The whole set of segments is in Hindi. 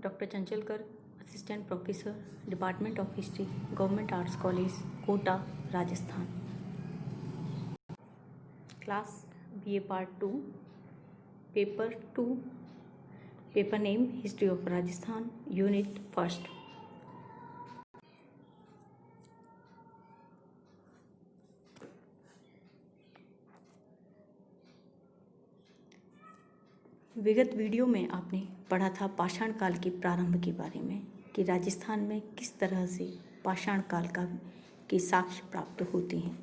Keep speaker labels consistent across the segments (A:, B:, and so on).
A: Doctor Chanchalkar, assistant professor, department of history, government arts college, Kota, Rajasthan. Class BA part 2, paper 2, paper name history of Rajasthan, unit first. विगत वीडियो में आपने पढ़ा था पाषाण काल के प्रारंभ के बारे में कि राजस्थान में किस तरह से पाषाण काल के साक्ष्य प्राप्त होते हैं।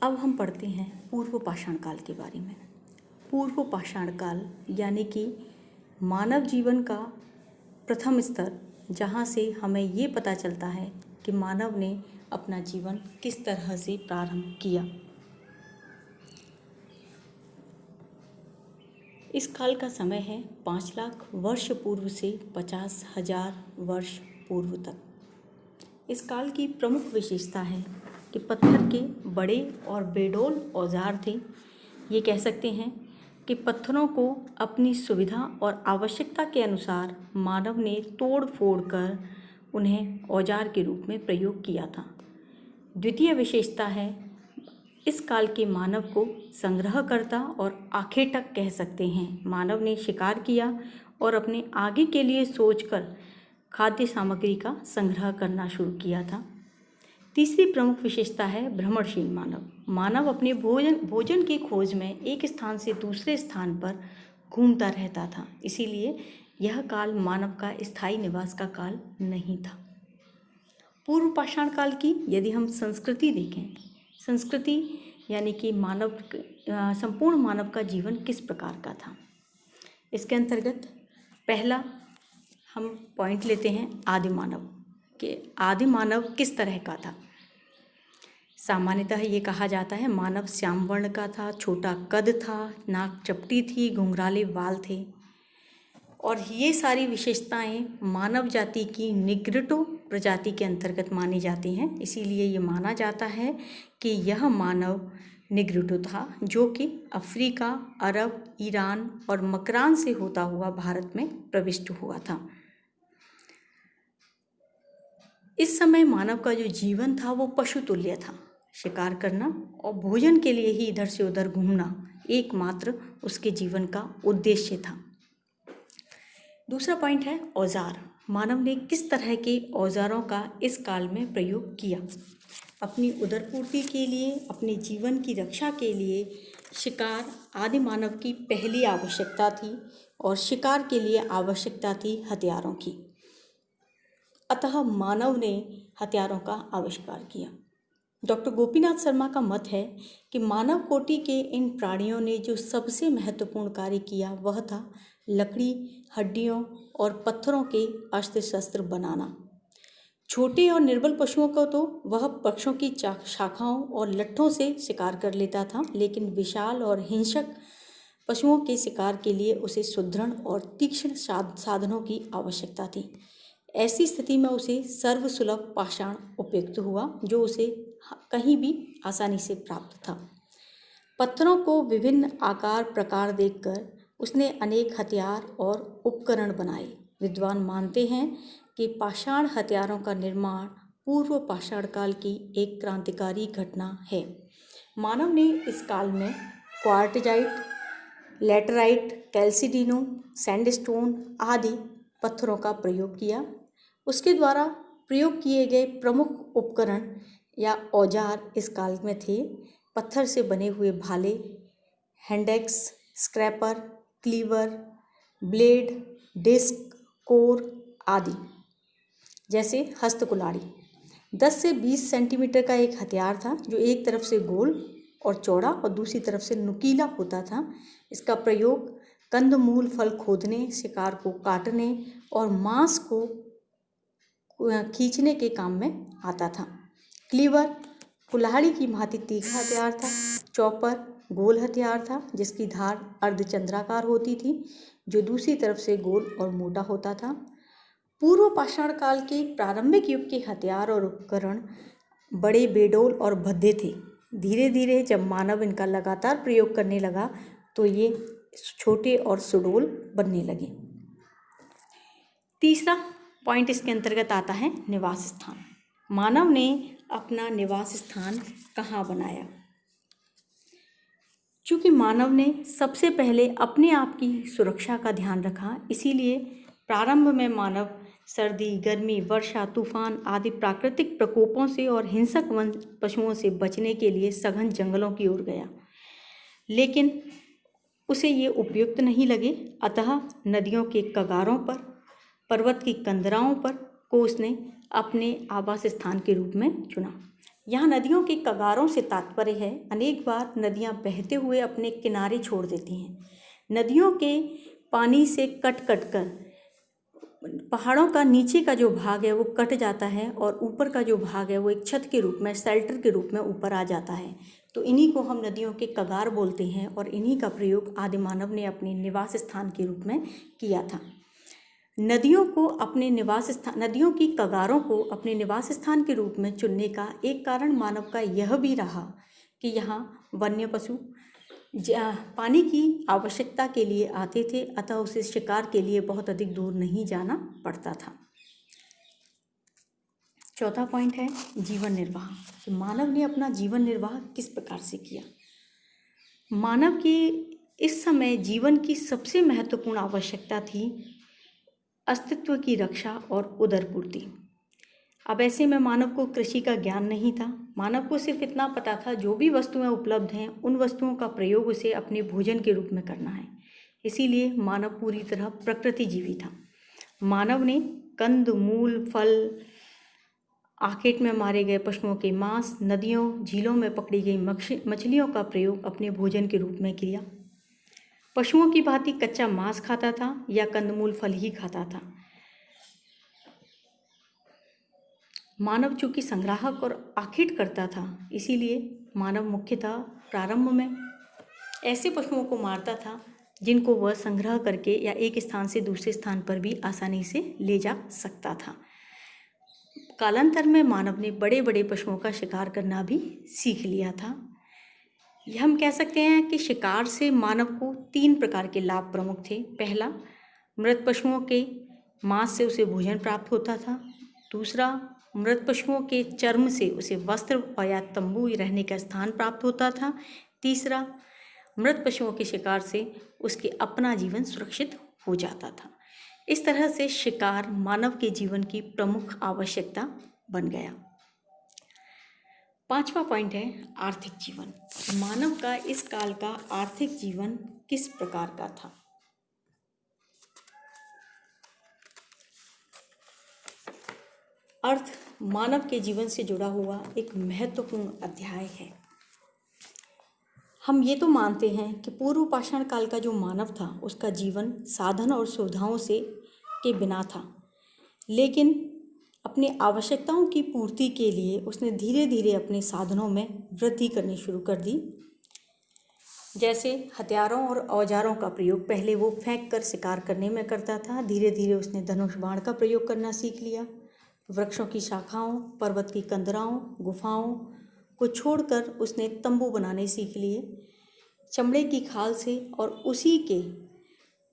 A: अब हम पढ़ते हैं पूर्व पाषाण काल के बारे में। पूर्व पाषाण काल यानी कि मानव जीवन का प्रथम स्तर, जहाँ से हमें ये पता चलता है कि मानव ने अपना जीवन किस तरह से प्रारंभ किया। इस काल का समय है 5 लाख वर्ष पूर्व से 50,000 वर्ष पूर्व तक। इस काल की प्रमुख विशेषता है कि पत्थर के बड़े और बेडौल औजार थे। ये कह सकते हैं कि पत्थरों को अपनी सुविधा और आवश्यकता के अनुसार मानव ने तोड़ फोड़ कर उन्हें औजार के रूप में प्रयोग किया था। द्वितीय विशेषता है इस काल के मानव को संग्रहकर्ता और आखेटक कह सकते हैं। मानव ने शिकार किया और अपने आगे के लिए सोचकर खाद्य सामग्री का संग्रह करना शुरू किया था। तीसरी प्रमुख विशेषता है भ्रमणशील मानव। मानव अपने भोजन की खोज में एक स्थान से दूसरे स्थान पर घूमता रहता था, इसीलिए यह काल मानव का स्थायी निवास का काल नहीं था। पूर्व पाषाण काल की यदि हम संस्कृति देखें, संस्कृति यानी कि संपूर्ण मानव का जीवन किस प्रकार का था, इसके अंतर्गत पहला हम पॉइंट लेते हैं आदि मानव कि आदि मानव किस तरह का था। सामान्यतः ये कहा जाता है मानव श्याम वर्ण का था, छोटा कद था, नाक चपटी थी, घुंघराले बाल थे और ये सारी विशेषताएं मानव जाति की निग्रोटो प्रजाति के अंतर्गत मानी जाती हैं। इसीलिए ये माना जाता है कि यह मानव निग्रोटो था जो कि अफ्रीका, अरब, ईरान और मकरान से होता हुआ भारत में प्रविष्ट हुआ था। इस समय मानव का जो जीवन था वो पशु तुल्य था। शिकार करना और भोजन के लिए ही इधर से उधर घूमना एकमात्र उसके जीवन का उद्देश्य था। दूसरा पॉइंट है औजार। मानव ने किस तरह के औजारों का इस काल में प्रयोग किया। अपनी उदरपूर्ति के लिए, अपने जीवन की रक्षा के लिए शिकार आदि मानव की पहली आवश्यकता थी और शिकार के लिए आवश्यकता थी हथियारों की। अतः मानव ने हथियारों का आविष्कार किया। डॉक्टर गोपीनाथ शर्मा का मत है कि मानव कोटि के इन प्राणियों ने जो सबसे महत्वपूर्ण कार्य किया वह था लकड़ी, हड्डियों और पत्थरों के अस्त्र शस्त्र बनाना। छोटे और निर्बल पशुओं को तो वह वृक्षों की शाखाओं और लट्ठों से शिकार कर लेता था, लेकिन विशाल और हिंसक पशुओं के शिकार के लिए उसे सुदृढ़ और तीक्ष्ण साधनों की आवश्यकता थी। ऐसी स्थिति में उसे सर्वसुलभ पाषाण उपयुक्त हुआ जो उसे कहीं भी आसानी से प्राप्त था। पत्थरों को विभिन्न आकार प्रकार देखकर उसने अनेक हथियार और उपकरण बनाए। विद्वान मानते हैं कि पाषाण हथियारों का निर्माण पूर्व पाषाण काल की एक क्रांतिकारी घटना है। मानव ने इस काल में क्वार्टजाइट, लैटराइट, कैल्सिडिनो, सैंडस्टोन आदि पत्थरों का प्रयोग किया। उसके द्वारा प्रयोग किए गए प्रमुख उपकरण या औजार इस काल में थे पत्थर से बने हुए भाले, handaxes, scraper, cleaver, blade, disc, core आदि। जैसे हस्तकुल्हाड़ी 10 से 20 सेंटीमीटर का एक हथियार था जो एक तरफ से गोल और चौड़ा और दूसरी तरफ से नुकीला होता था। इसका प्रयोग कंदमूल फल खोदने, शिकार को काटने और मांस को खींचने के काम में आता था। क्लीवर कुल्हाड़ी की भांति तीखा हथियार था। चॉपर गोल हथियार था जिसकी धार अर्धचंद्राकार होती थी जो दूसरी तरफ से गोल और मोटा होता था। पूर्व पाषाण काल के प्रारंभिक युग के हथियार और उपकरण बड़े, बेडौल और भद्दे थे। धीरे धीरे जब मानव इनका लगातार प्रयोग करने लगा तो ये छोटे और सुडौल बनने लगे। तीसरा पॉइंट इसके अंतर्गत आता है निवास स्थान। मानव ने अपना निवास स्थान कहाँ बनाया? चूँकि मानव ने सबसे पहले अपने आप की सुरक्षा का ध्यान रखा, इसीलिए प्रारंभ में मानव सर्दी, गर्मी, वर्षा, तूफान आदि प्राकृतिक प्रकोपों से और हिंसक वन पशुओं से बचने के लिए सघन जंगलों की ओर गया, लेकिन उसे ये उपयुक्त नहीं लगे। अतः नदियों के कगारों पर, पर्वत की कंदराओं पर को उसने अपने आवास स्थान के रूप में चुना। यहाँ नदियों के कगारों से तात्पर्य है, अनेक बार नदियाँ बहते हुए अपने किनारे छोड़ देती हैं। नदियों के पानी से कट कर पहाड़ों का नीचे का जो भाग है वो कट जाता है और ऊपर का जो भाग है वो एक छत के रूप में, शेल्टर के रूप में ऊपर आ जाता है। तो इन्हीं को हम नदियों के कगार बोलते हैं और इन्हीं का प्रयोग आदि मानव ने अपने निवास स्थान के रूप में किया था। नदियों की कगारों को अपने निवास स्थान के रूप में चुनने का एक कारण मानव का यह भी रहा कि यहाँ वन्य पशु पानी की आवश्यकता के लिए आते थे, अतः उसे शिकार के लिए बहुत अधिक दूर नहीं जाना पड़ता था। चौथा पॉइंट है जीवन निर्वाह। कि मानव ने अपना जीवन निर्वाह किस प्रकार से किया? मानव की इस समय जीवन की सबसे महत्वपूर्ण आवश्यकता थी अस्तित्व की रक्षा और उदरपूर्ति। अब ऐसे में मानव को कृषि का ज्ञान नहीं था। मानव को सिर्फ इतना पता था जो भी वस्तुएं उपलब्ध हैं उन वस्तुओं का प्रयोग उसे अपने भोजन के रूप में करना है। इसीलिए मानव पूरी तरह प्रकृति जीवी था। मानव ने कंद, मूल, फल, आखेट में मारे गए पशुओं के मांस, नदियों, झीलों में पकड़ी गई मछलियों का प्रयोग अपने भोजन के रूप में किया। पशुओं की भांति कच्चा मांस खाता था या कंदमूल फल ही खाता था। मानव चूँकि संग्राहक और आखेट करता था, इसीलिए मानव मुख्यतः प्रारंभ में ऐसे पशुओं को मारता था जिनको वह संग्रह करके या एक स्थान से दूसरे स्थान पर भी आसानी से ले जा सकता था। कालांतर में मानव ने बड़े बड़े पशुओं का शिकार करना भी सीख लिया था। यह हम कह सकते हैं कि शिकार से मानव को 3 प्रकार के लाभ प्रमुख थे। पहला, मृत पशुओं के मांस से उसे भोजन प्राप्त होता था। दूसरा, मृत पशुओं के चर्म से उसे वस्त्र और या तंबू रहने का स्थान प्राप्त होता था। तीसरा, मृत पशुओं के शिकार से उसके अपना जीवन सुरक्षित हो जाता था। इस तरह से शिकार मानव के जीवन की प्रमुख आवश्यकता बन गया। 5वां पॉइंट है आर्थिक जीवन। मानव का इस काल का आर्थिक जीवन किस प्रकार का था? अर्थ मानव के जीवन से जुड़ा हुआ एक महत्वपूर्ण अध्याय है। हम ये तो मानते हैं कि पूर्व पाषाण काल का जो मानव था उसका जीवन साधन और सुविधाओं से के बिना था, लेकिन अपनी आवश्यकताओं की पूर्ति के लिए उसने धीरे धीरे अपने साधनों में वृद्धि करनी शुरू कर दी। जैसे हथियारों और औजारों का प्रयोग पहले वो फेंक कर शिकार करने में करता था, धीरे धीरे उसने धनुष बाण का प्रयोग करना सीख लिया। वृक्षों की शाखाओं, पर्वत की कंदराओं, गुफाओं को छोड़कर उसने तंबू बनाने सीख लिए। चमड़े की खाल से और उसी के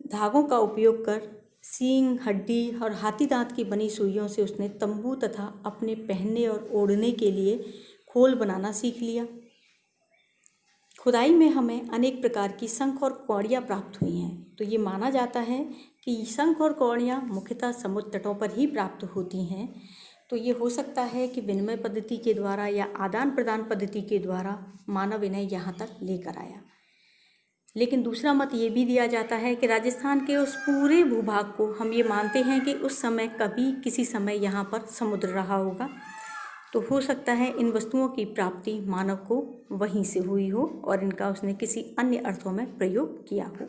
A: धागों का उपयोग कर सींग, हड्डी और हाथी दांत की बनी सुइयों से उसने तंबू तथा अपने पहनने और ओढ़ने के लिए खोल बनाना सीख लिया। खुदाई में हमें अनेक प्रकार की शंख और कौड़ियाँ प्राप्त हुई हैं, तो ये माना जाता है कि शंख और कौड़ियाँ मुख्यतः समुद्र तटों पर ही प्राप्त होती हैं। तो ये हो सकता है कि विनिमय पद्धति के द्वारा या आदान प्रदान पद्धति के द्वारा मानव इन्हें यहाँ तक लेकर आया। लेकिन दूसरा मत ये भी दिया जाता है कि राजस्थान के उस पूरे भूभाग को हम ये मानते हैं कि उस समय कभी किसी समय यहाँ पर समुद्र रहा होगा, तो हो सकता है इन वस्तुओं की प्राप्ति मानव को वहीं से हुई हो और इनका उसने किसी अन्य अर्थों में प्रयोग किया हो।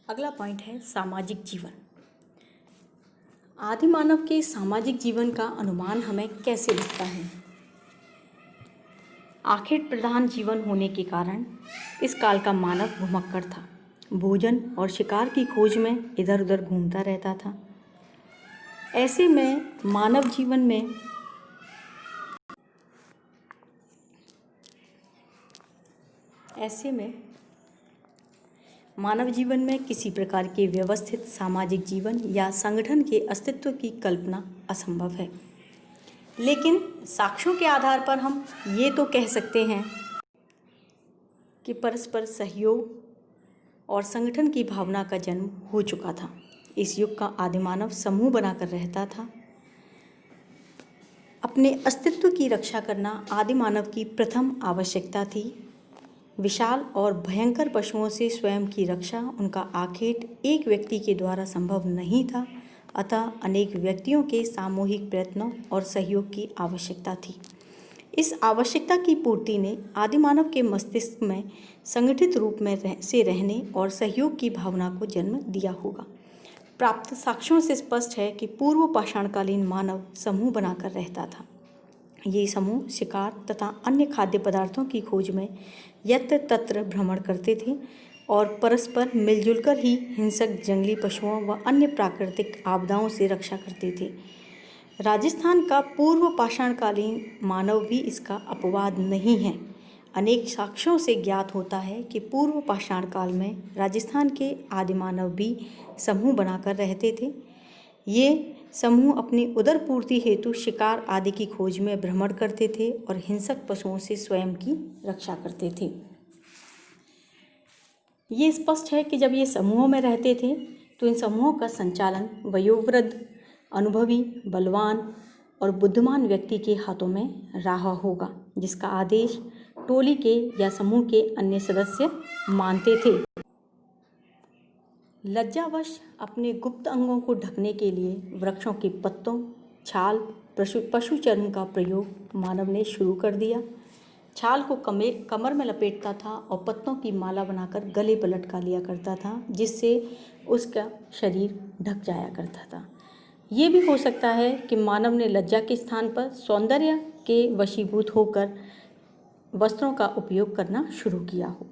A: अगला पॉइंट है सामाजिक जीवन। आदि मानव के सामाजिक जीवन का अनुमान हमें कैसे लगता है? आखेट प्रधान जीवन होने के कारण इस काल का मानव घुमक्कड़ था, भोजन और शिकार की खोज में इधर उधर घूमता रहता था। ऐसे में मानव जीवन में मानव जीवन में किसी प्रकार के व्यवस्थित सामाजिक जीवन या संगठन के अस्तित्व की कल्पना असंभव है, लेकिन साक्ष्यों के आधार पर हम ये तो कह सकते हैं कि परस्पर सहयोग और संगठन की भावना का जन्म हो चुका था। इस युग का आदिमानव समूह बनाकर रहता था। अपने अस्तित्व की रक्षा करना आदिमानव की प्रथम आवश्यकता थी। विशाल और भयंकर पशुओं से स्वयं की रक्षा उनका आखेट एक व्यक्ति के द्वारा संभव नहीं था, अतः अनेक व्यक्तियों के सामूहिक प्रयत्नों और सहयोग की आवश्यकता थी। इस आवश्यकता की पूर्ति ने आदिमानव के मस्तिष्क में संगठित रूप में से रहने और सहयोग की भावना को जन्म दिया होगा। प्राप्त साक्ष्यों से स्पष्ट है कि पूर्व पाषाणकालीन मानव समूह बनाकर रहता था। ये समूह शिकार तथा अन्य खाद्य पदार्थों की खोज में यत्र तत्र भ्रमण करते थे और परस्पर मिलजुल कर ही हिंसक जंगली पशुओं व अन्य प्राकृतिक आपदाओं से रक्षा करते थे। राजस्थान का पूर्व पाषाणकालीन मानव भी इसका अपवाद नहीं है। अनेक साक्ष्यों से ज्ञात होता है कि पूर्व पाषाण काल में राजस्थान के आदिमानव भी समूह बनाकर रहते थे। ये समूह अपनी उदरपूर्ति हेतु शिकार आदि की खोज में भ्रमण करते थे और हिंसक पशुओं से स्वयं की रक्षा करते थे। ये स्पष्ट है कि जब ये समूहों में रहते थे तो इन समूहों का संचालन वयोवृद्ध, अनुभवी, बलवान और बुद्धिमान व्यक्ति के हाथों में रहा होगा, जिसका आदेश टोली के या समूह के अन्य सदस्य मानते थे। लज्जावश अपने गुप्त अंगों को ढकने के लिए वृक्षों के पत्तों, छाल, पशु चर्म का प्रयोग मानव ने शुरू कर दिया। छाल को कमर में लपेटता था और पत्तों की माला बनाकर गले पर लटका लिया करता था, जिससे उसका शरीर ढक जाया करता था। ये भी हो सकता है कि मानव ने लज्जा के स्थान पर सौंदर्य के वशीभूत होकर वस्त्रों का उपयोग करना शुरू किया हो।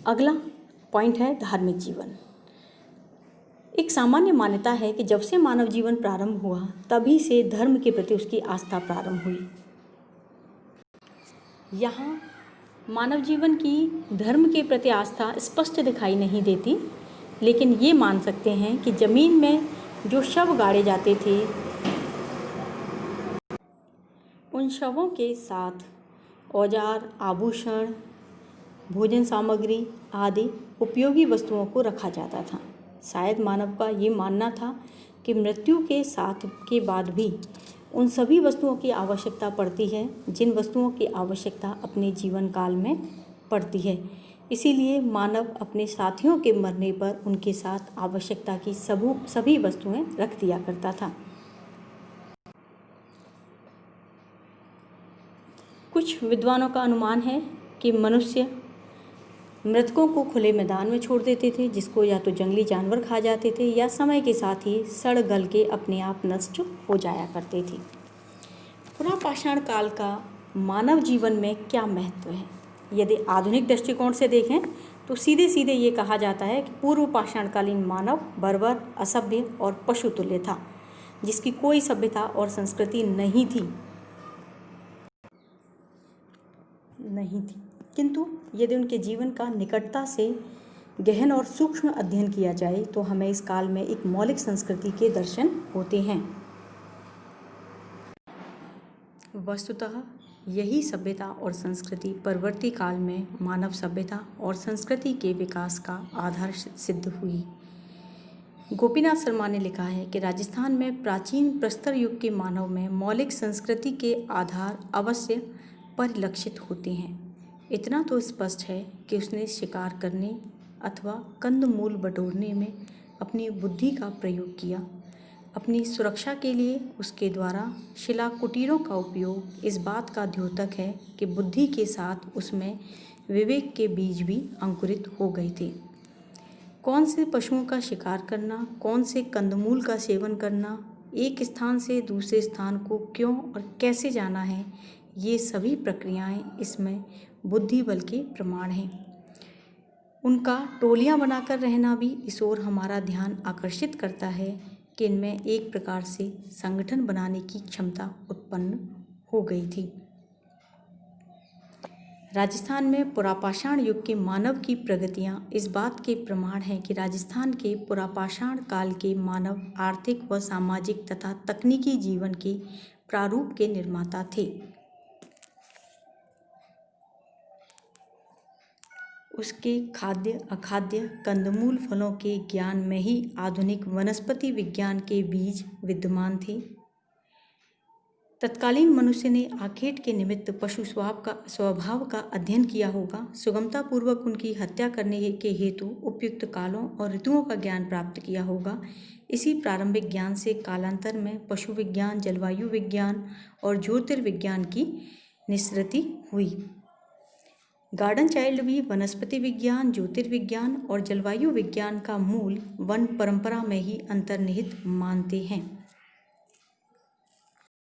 A: अगला पॉइंट है धार्मिक जीवन। एक सामान्य मान्यता है कि जब से मानव जीवन प्रारंभ हुआ तभी से धर्म के प्रति उसकी आस्था प्रारंभ हुई। यहाँ मानव जीवन की धर्म के प्रति आस्था स्पष्ट दिखाई नहीं देती, लेकिन ये मान सकते हैं कि जमीन में जो शव गाड़े जाते थे उन शवों के साथ औजार, आभूषण, भोजन सामग्री आदि उपयोगी वस्तुओं को रखा जाता था। शायद मानव का ये मानना था कि मृत्यु के साथ के बाद भी उन सभी वस्तुओं की आवश्यकता पड़ती है जिन वस्तुओं की आवश्यकता अपने जीवन काल में पड़ती है। इसीलिए मानव अपने साथियों के मरने पर उनके साथ आवश्यकता की सभी वस्तुएं रख दिया करता था। कुछ विद्वानों का अनुमान है कि मनुष्य मृतकों को खुले मैदान में छोड़ देते थे, जिसको या तो जंगली जानवर खा जाते थे या समय के साथ ही सड़ गल के अपने आप नष्ट हो जाया करते थे। पुरापाषाण काल का मानव जीवन में क्या महत्व है? यदि आधुनिक दृष्टिकोण से देखें तो सीधे सीधे ये कहा जाता है कि पूर्व पाषाणकालीन मानव बर्बर, असभ्य और पशुतुल्य था, जिसकी कोई सभ्यता और संस्कृति नहीं थी। किंतु यदि उनके जीवन का निकटता से गहन और सूक्ष्म अध्ययन किया जाए तो हमें इस काल में एक मौलिक संस्कृति के दर्शन होते हैं। वस्तुतः यही सभ्यता और संस्कृति परवर्ती काल में मानव सभ्यता और संस्कृति के विकास का आधार सिद्ध हुई। गोपीनाथ शर्मा ने लिखा है कि राजस्थान में प्राचीन प्रस्तर युग के मानव में मौलिक संस्कृति के आधार अवश्य परिलक्षित होते हैं। इतना तो स्पष्ट है कि उसने शिकार करने अथवा कंदमूल बटोरने में अपनी बुद्धि का प्रयोग किया। अपनी सुरक्षा के लिए उसके द्वारा शिला कुटीरों का उपयोग इस बात का द्योतक है कि बुद्धि के साथ उसमें विवेक के बीज भी अंकुरित हो गए थे। कौन से पशुओं का शिकार करना, कौन से कंदमूल का सेवन करना, एक स्थान से दूसरे स्थान को क्यों और कैसे जाना है, ये सभी प्रक्रियाएं इसमें बुद्धि बल के प्रमाण हैं। उनका टोलियां बनाकर रहना भी इस ओर हमारा ध्यान आकर्षित करता है कि इनमें एक प्रकार से संगठन बनाने की क्षमता उत्पन्न हो गई थी। राजस्थान में पुरापाषाण युग के मानव की प्रगतियां इस बात के प्रमाण हैं कि राजस्थान के पुरापाषाण काल के मानव आर्थिक व सामाजिक तथा तकनीकी जीवन के प्रारूप के निर्माता थे। उसके खाद्य अखाद्य कंदमूल फलों के ज्ञान में ही आधुनिक वनस्पति विज्ञान के बीज विद्यमान थे। तत्कालीन मनुष्य ने आखेट के निमित्त पशु स्वभाव का अध्ययन किया होगा। सुगमतापूर्वक उनकी हत्या करने के हेतु उपयुक्त कालों और ऋतुओं का ज्ञान प्राप्त किया होगा। इसी प्रारंभिक ज्ञान से कालांतर में पशु विज्ञान, जलवायु विज्ञान और ज्योतिर्विज्ञान की निसृति हुई। गार्डन चाइल्ड भी वनस्पति विज्ञान, ज्योतिर्विज्ञान और जलवायु विज्ञान का मूल वन परंपरा में ही अंतर्निहित मानते हैं।